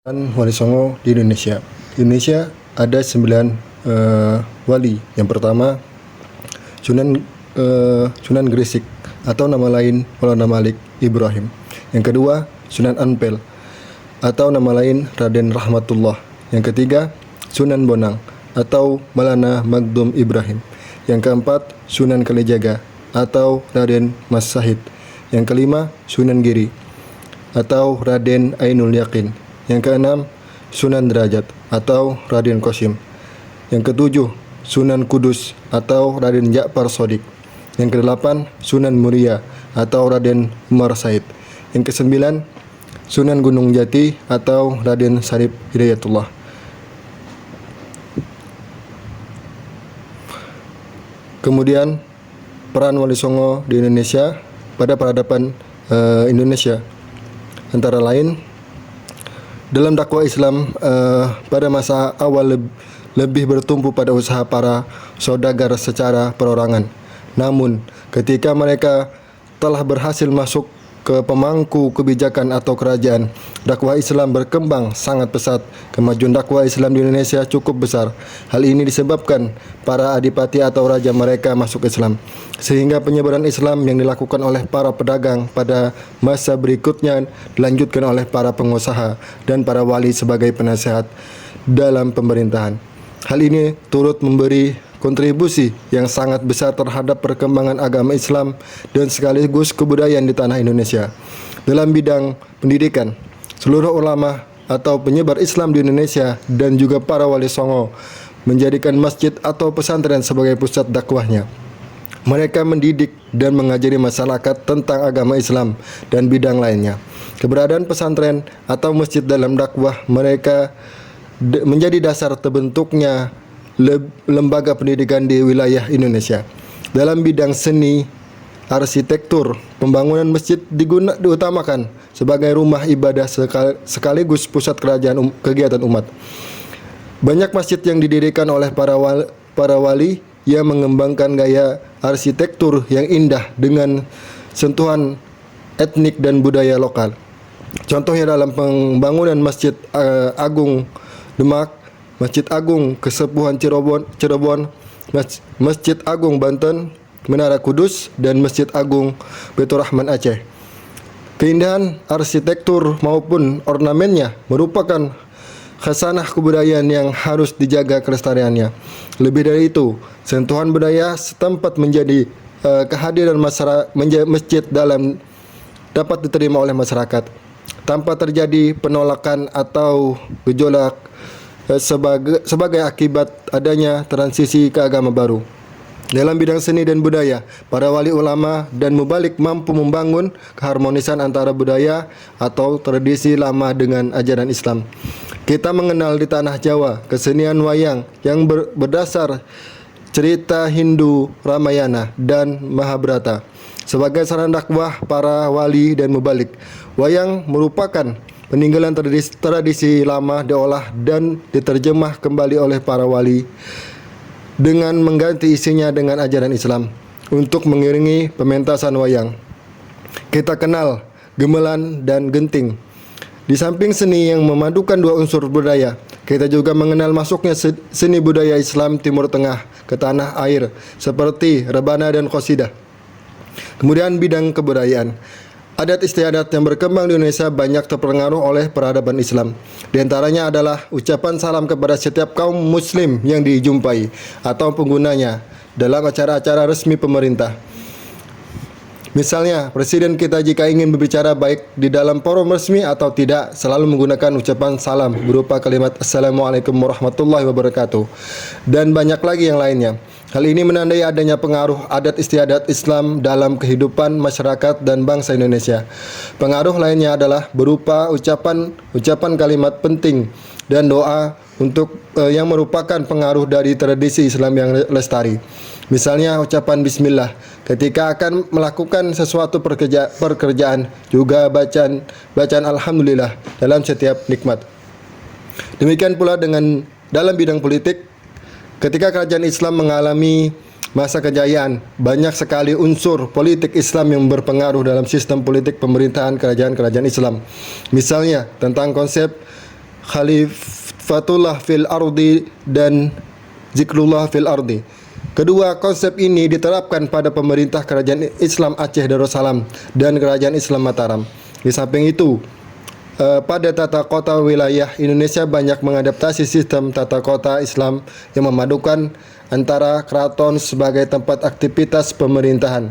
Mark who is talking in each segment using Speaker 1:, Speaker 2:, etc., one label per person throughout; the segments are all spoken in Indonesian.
Speaker 1: Wali Songo di Indonesia. Indonesia ada 9 wali. Yang pertama Sunan Gresik atau nama lain Maulana Malik Ibrahim. Yang kedua Sunan Ampel atau nama lain Raden Rahmatullah. Yang ketiga Sunan Bonang atau Maulana Magdum Ibrahim. Yang keempat Sunan Kalijaga atau Raden Mas Sahid. Yang kelima Sunan Giri atau Raden Ainul Yakin. Yang keenam Sunan Derajat atau Raden Qasim. Yang ketujuh Sunan Kudus atau Raden Ja'far Shadiq. Yang kedelapan Sunan Muria atau Raden Umar Said. Yang kesembilan Sunan Gunung Jati atau Raden Syarif Hidayatullah. Kemudian peran Wali Songo di Indonesia pada peradaban Indonesia antara lain dalam dakwah Islam pada masa awal lebih bertumpu pada usaha para saudagar secara perorangan. Namun ketika mereka telah berhasil masuk ke pemangku kebijakan atau kerajaan, dakwah Islam berkembang sangat pesat. Kemajuan dakwah Islam di Indonesia cukup besar. Hal ini disebabkan para adipati atau raja mereka masuk Islam, sehingga penyebaran Islam yang dilakukan oleh para pedagang pada masa berikutnya dilanjutkan oleh para pengusaha dan para wali sebagai penasehat dalam pemerintahan. Hal ini turut memberi kontribusi yang sangat besar terhadap perkembangan agama Islam dan sekaligus kebudayaan di tanah Indonesia. Dalam bidang pendidikan, seluruh ulama atau penyebar Islam di Indonesia dan juga para wali songo menjadikan masjid atau pesantren sebagai pusat dakwahnya. Mereka mendidik dan mengajari masyarakat tentang agama Islam dan bidang lainnya. Keberadaan pesantren atau masjid dalam dakwah mereka menjadi dasar terbentuknya lembaga pendidikan di wilayah Indonesia. Dalam bidang seni, arsitektur, pembangunan masjid diutamakan sebagai rumah ibadah sekaligus pusat kegiatan umat. Banyak masjid yang didirikan oleh para wali yang mengembangkan gaya arsitektur yang indah dengan sentuhan etnik dan budaya lokal. Contohnya dalam pembangunan Masjid Agung Demak, Masjid Agung Kesepuhan Cirebon, Masjid Agung Banten, Menara Kudus, dan Masjid Agung Baitur Rahman Aceh. Keindahan arsitektur maupun ornamennya merupakan khasanah kebudayaan yang harus dijaga kelestariannya. Lebih dari itu, sentuhan budaya setempat menjadi kehadiran masjid dalam dapat diterima oleh masyarakat tanpa terjadi penolakan atau gejolak sebagai akibat adanya transisi ke agama baru. Dalam bidang seni dan budaya, para wali ulama dan mubalik mampu membangun keharmonisan antara budaya atau tradisi lama dengan ajaran Islam. Kita mengenal di tanah Jawa kesenian wayang yang berdasar cerita Hindu Ramayana dan Mahabharata. Sebagai sarana dakwah para wali dan mubalik, wayang merupakan peninggalan tradisi lama diolah dan diterjemah kembali oleh para wali dengan mengganti isinya dengan ajaran Islam untuk mengiringi pementasan wayang. Kita kenal gamelan dan genting. Di samping seni yang memadukan dua unsur budaya, kita juga mengenal masuknya seni budaya Islam Timur Tengah ke tanah air seperti rebana dan qasidah. Kemudian bidang kebudayaan. Adat istiadat yang berkembang di Indonesia banyak terpengaruh oleh peradaban Islam. Di antaranya adalah ucapan salam kepada setiap kaum muslim yang dijumpai atau penggunanya dalam acara-acara resmi pemerintah. Misalnya, presiden kita jika ingin berbicara baik di dalam forum resmi atau tidak, selalu menggunakan ucapan salam berupa kalimat Assalamualaikum warahmatullahi wabarakatuh. Dan banyak lagi yang lainnya. Hal ini menandai adanya pengaruh adat istiadat Islam dalam kehidupan masyarakat dan bangsa Indonesia. Pengaruh lainnya adalah berupa ucapan kalimat penting dan doa untuk yang merupakan pengaruh dari tradisi Islam yang lestari. Misalnya ucapan bismillah ketika akan melakukan sesuatu pekerjaan, juga bacaan alhamdulillah dalam setiap nikmat. Demikian pula dalam bidang politik. Ketika kerajaan Islam mengalami masa kejayaan, banyak sekali unsur politik Islam yang berpengaruh dalam sistem politik pemerintahan kerajaan-kerajaan Islam. Misalnya tentang konsep khalifatullah fil ardi dan zikrullah fil ardi. Kedua konsep ini diterapkan pada pemerintah Kerajaan Islam Aceh Darussalam dan Kerajaan Islam Mataram. Di samping itu, pada tata kota wilayah Indonesia banyak mengadaptasi sistem tata kota Islam yang memadukan antara keraton sebagai tempat aktivitas pemerintahan,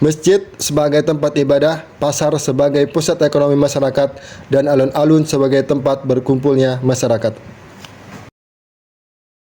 Speaker 1: masjid sebagai tempat ibadah, pasar sebagai pusat ekonomi masyarakat, dan alun-alun sebagai tempat berkumpulnya masyarakat.